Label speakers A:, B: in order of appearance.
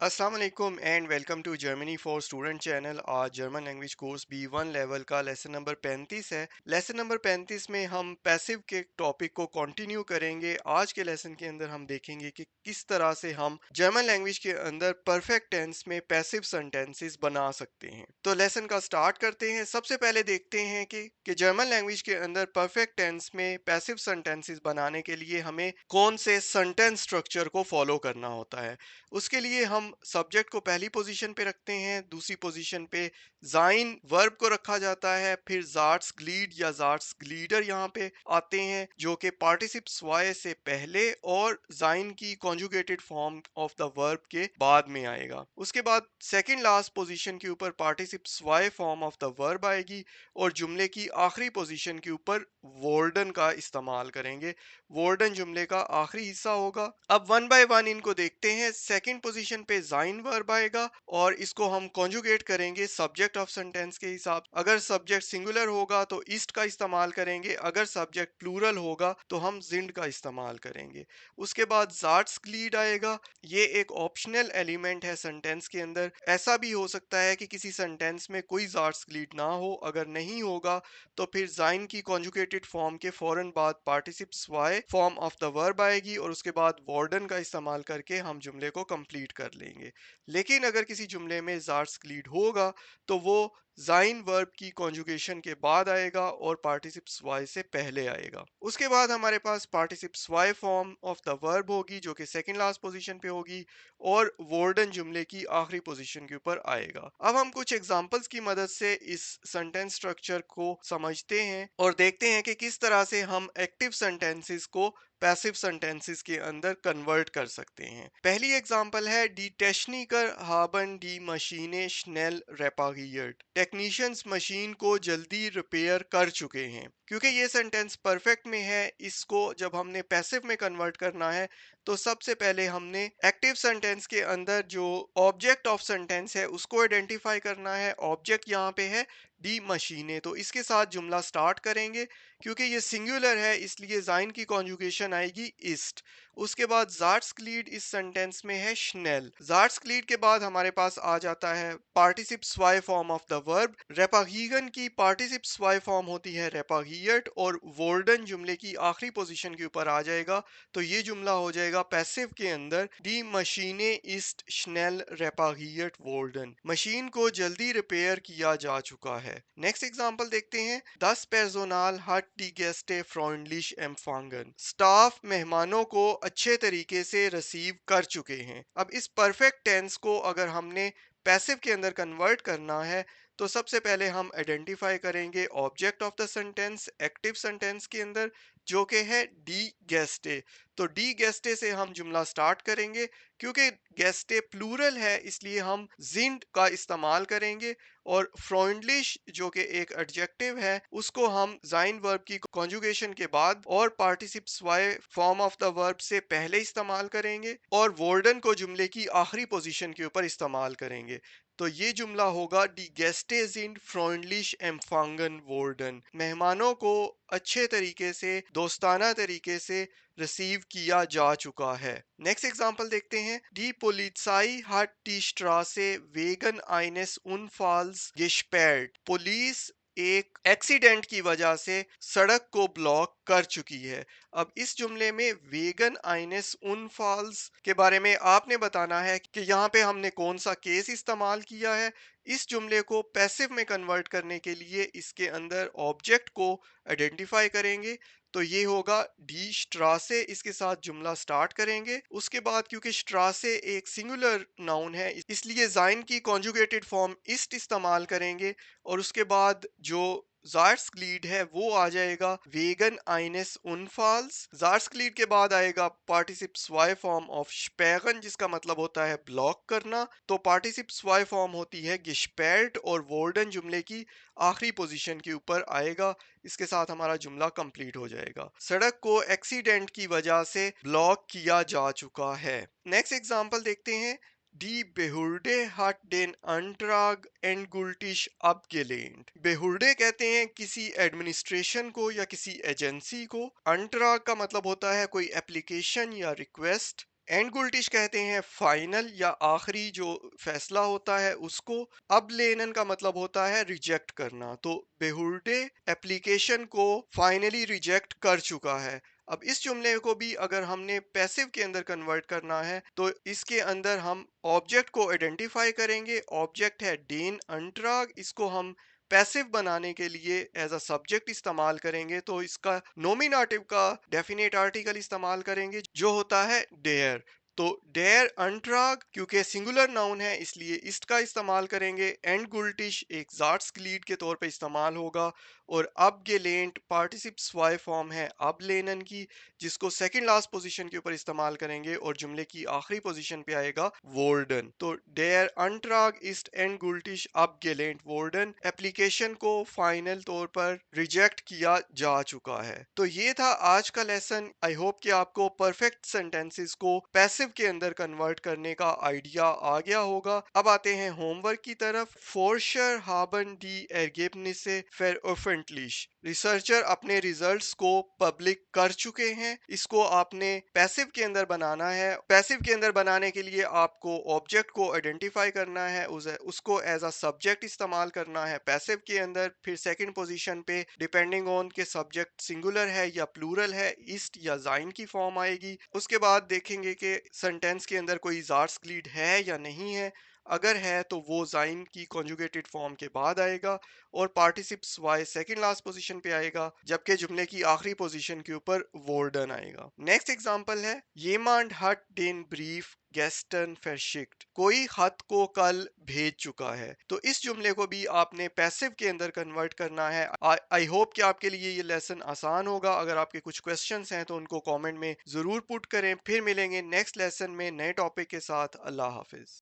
A: अस्सलाम वालेकुम and welcome to Germany for student channel. आज German language course B1 level का लेसन नंबर 35 है। लेसन नंबर 35 में हम पैसिव के टॉपिक को कंटिन्यू करेंगे। आज के लेसन के अंदर हम देखेंगे कि किस तरह से हम जर्मन लैंग्वेज के अंदर परफेक्ट टेंस में पैसिव सेंटेंसेस बना सकते हैं। तो लेसन का स्टार्ट करते हैं। सबसे पहले देखते हैं कि जर्मन लैंग्वेज के अंदर परफेक्ट टेंस में पैसिव सेंटेंसेस बनाने के लिए हमें कौन से सेंटेंस स्ट्रक्चर को फॉलो करना होता है। उसके लिए हम सब्जेक्ट को पहली पोजीशन पे रखते हैं, दूसरी पोजीशन पे जाइन वर्ब को रखा जाता है, फिर जार्ट्स ग्लीड या जार्ट्स ग्लीडर यहाँ पे आते हैं जो कि पार्टिसिप्स वाई से पहले और जाइन की conjugated form of the verb के बाद में आएगा। उसके बाद सेकंड लास्ट पोजीशन के ऊपर पार्टिसिप्स वाई फॉर्म ऑफ द वर्ब आएगी और जुमले की आखिरी पोजीशन के ऊपर वोर्डन का इस्तेमाल करेंगे। वोर्डन जुमले का आखिरी हिस्सा होगा। अब वन बाय वन इनको देखते हैं। सेकंड पोजीशन पे जाइन वर्ब आएगा और इसको हम कॉन्जुगेट करेंगे सब्जेक्ट ऑफ सेंटेंस के हिसाब। अगर सब्जेक्ट सिंगुलर होगा तो ईस्ट का इस्तेमाल करेंगे, अगर सब्जेक्ट प्लूरल होगा तो हम जिंड का इस्तेमाल करेंगे। उसके बाद जार्ट्स ग्लीड आएगा। ये एक ऑप्शनल एलिमेंट है सेंटेंस के अंदर। ऐसा भी हो सकता है कि किसी सेंटेंस में कोई जार्ट्स ग्लीड ना हो। अगर नहीं होगा तो फिर जाइन की कॉन्जुगेटेड फॉर्म के फौरन बाद पार्टिसिप्स वाई फॉर्म ऑफ द वर्ब आएगी और उसके बाद वार्डन का इस्तेमाल करके हम जुमले को कंप्लीट कर लेंगे। लेकिन अगर किसी जुमले में जार्ट्स ग्लीड होगा तो वो जाइन वर्ब की कॉन्जुगेशन के बाद आएगा और पार्टिसिप्स वाई से पहले आएगा। उसके बाद हमारे पास पार्टिसिप्स वाई फॉर्म ऑफ द वर्ब होगी जो कि सेकंड लास्ट पोजीशन पे होगी और वार्डन जुमले की आखिरी पोजीशन के ऊपर आएगा। अब हम कुछ एग्जांपल्स की मदद से इस सेंटेंस स्ट्रक्चर को समझते हैं और देखते हैं कि किस तरह से हम एक्टिव सेंटेंसेस को पैसिव सेंटेंसेस के अंदर कन्वर्ट कर सकते हैं। पहली एग्जांपल है डी टेक्निकर haben डी मशीनें schnell repariert। टेक्नीशियंस मशीन को जल्दी रिपेयर कर चुके हैं। क्योंकि ये सेंटेंस परफेक्ट में है, इसको जब हमने पैसिव में कन्वर्ट करना है तो सबसे पहले हमने एक्टिव सेंटेंस के अंदर जो ऑब्जेक्ट ऑफ सेंटेंस है उसको आइडेंटिफाई करना है। ऑब्जेक्ट यहाँ पे है डी मशीनें, तो इसके साथ जुमला स्टार्ट करेंगे। क्योंकि ये सिंगुलर है इसलिए जाइन की कॉन्जुगेशन आएगी ईस्ट। उसके बाद जार्ट्सक्लीड इस सेंटेंस में है schnell। जार्ट्सक्लीड के बाद हमारे पास आ जाता है पार्टिसिप्स वाई फॉर्म ऑफ द वर्ब। रेपागीगन की पार्टिसिप्स वाई फॉर्म होती है रेपागियट और वोल्डन जुमले की आखिरी पोजीशन के ऊपर आ जाएगा। तो ये जुमला हो जाएगा पैसिव के अंदर दी मशीने इस्ट schnell repariert वोल्डन। मशीन को जल्दी रिपेयर किया जा चुका है। नेक्स्ट एग्जांपल देखते हैं। 10 पर्सोनाल hat die Gäste freundlich empfangen। Staff मेहमानों को अच्छे तरीके से रिसीव कर चुके हैं। अब इस परफेक्ट टेंस को अगर हमने पैसिव के अंदर कन्वर्ट करना है तो सबसे पहले हम आइडेंटिफाई करेंगे object of the sentence active sentence के अंदर जो कि है डी गेस्टे। तो डी गेस्टे से हम जुमला स्टार्ट करेंगे। क्योंकि गेस्टे प्लूरल है इसलिए हम जिंड का इस्तेमाल करेंगे और फ्रॉन्डलिश जो कि एक एडजेक्टिव है उसको हम जाइन वर्ब की कॉन्जुगेशन के बाद और पार्टिसिप्स वाई फॉर्म ऑफ द वर्ब से पहले इस्तेमाल करेंगे और वोर्डन को जुमले की आखिरी पोजीशन के ऊपर इस्तेमाल करेंगे। तो ये जुमला होगा D गेस्टे sind freundlich empfangen worden। मेहमानों को अच्छे तरीके से दोस्ताना तरीके से रिसीव किया जा चुका है। नेक्स्ट एग्जांपल देखते हैं। Die Polizei hat die Straße wegen eines Unfalls gesperrt। Police एक एक्सीडेंट की वजह से सड़क को ब्लॉक कर चुकी है। अब इस जुमले में वेगन आइनेस उनफॉल्स के बारे में आपने बताना है कि यहाँ पे हमने कौन सा केस इस्तेमाल किया है। इस जुमले को पैसिव में कन्वर्ट करने के लिए इसके अंदर ऑब्जेक्ट को आइडेंटिफाई करेंगे। तो ये होगा डी स्ट्रासे, इसके साथ जुमला स्टार्ट करेंगे। उसके बाद क्योंकि स्ट्रासे एक सिंगुलर नाउन है इसलिए जाइन की कॉन्जुगेटेड फॉर्म इस्ट इस्तेमाल करेंगे और उसके बाद जो जार्ट्सक्लीड है वो आ जाएगा वेगन आइनेस उनफाल्स। जार्ट्सक्लीड के बाद आएगा पार्टिसिप्स वाई फॉर्म ऑफ स्पैगन जिसका मतलब होता है ब्लॉक करना। तो पार्टिसिप्स वाई फॉर्म होती है गिस्पेल्ट और वोल्डन जुमले की आखिरी पोजीशन के ऊपर आएगा। इसके साथ हमारा जुमला कंप्लीट हो जाएगा। सड़क को एक्सीडेंट की वजह से ब्लॉक किया जा चुका है। नेक्स्ट एग्जांपल देखते हैं। Die Behörde hat den Antrag endgültig abgelehnt। बेहुर्डे कहते हैं किसी एडमिनिस्ट्रेशन को या किसी एजेंसी को। अंट्राग का मतलब होता है कोई एप्लीकेशन या रिक्वेस्ट। एंड गुल्टिश कहते हैं फाइनल या आखिरी जो फैसला होता है उसको। अब लेनन का मतलब होता है रिजेक्ट करना। तो बेहुर्डे एप्लीकेशन को फाइनली रिजेक्ट कर चुका है। अब इस जुमले को भी अगर हमने पैसिव के अंदर कन्वर्ट करना है तो इसके अंदर हम ऑब्जेक्ट को आइडेंटिफाई करेंगे। ऑब्जेक्ट है डेन अंट्राग, इसको हम पैसिव बनाने के लिए एज अ सब्जेक्ट इस्तेमाल करेंगे। तो इसका नोमिनेटिव का डेफिनेट आर्टिकल इस्तेमाल करेंगे जो होता है डेयर। तो डेयर अंट्राग क्योंकि सिंगुलर नाउन है इसलिए इस्ट का इस्तेमाल करेंगे। एंड गुल्टिश एक जाट्स लीड के तौर पे इस्तेमाल होगा। और अब गेलेंट पार्टिसिप्स वाई फॉर्म है अब लेनन की, जिसको सेकंड लास्ट पोजीशन के ऊपर इस्तेमाल करेंगे और जुमले की आखिरी पोजीशन पे आएगा वोल्डन। तो डेयर अंट्राग ईस्ट एंड गुल्टिश अब गेलेंट वोल्डन एप्लीकेशन को फाइनल तौर पर रिजेक्ट किया जा चुका है। तो ये था आज का लेसन। आई होप कि आपको परफेक्ट सेंटेंसेस को पैसिव के अंदर कन्वर्ट करने का आइडिया आ गया होगा। अब आते हैं होमवर्क की तरफ। फोर्शर हाबन डी एर्गेबनिसे veröffentlicht। रिसर्चर अपने रिजल्ट्स को पब्लिक कर चुके हैं। इसको आपने पैसिव के अंदर बनाना है। पैसिव के अंदर बनाने के लिए आपको ऑब्जेक्ट को आइडेंटिफाई करना है, उसको एज अ सब्जेक्ट इस्तेमाल करना है पैसिव के अंदर। फिर सेकंड पोजीशन पे डिपेंडिंग ऑन के सब्जेक्ट सिंगुलर है या प्लूरल है, ईस्ट या जाइन की फॉर्म आएगी। उसके बाद देखेंगे कि सेंटेंस के अंदर कोई जार्स लीड है या नहीं है। अगर है तो वो जाइन की कॉन्जुगेटेड फॉर्म के बाद आएगा और पार्टिसिप्स वाई सेकंड लास्ट पोजीशन पे आएगा, जबकि जुमले की आखिरी पोजीशन के ऊपर वोल्डन आएगा। नेक्स्ट एग्जांपल है येमांड हट den ब्रीफ गेस्टन verschickt। कोई खत को कल भेज चुका है। तो इस जुमले को भी आपने पैसिव के अंदर कन्वर्ट करना है। आई होप कि आपके लिए ये लेसन आसान होगा। अगर आपके कुछ क्वेश्चंस हैं तो उनको कमेंट में जरूर पुट करें। फिर मिलेंगे नेक्स्ट लेसन में नए टॉपिक के साथ। अल्लाह हाफिज।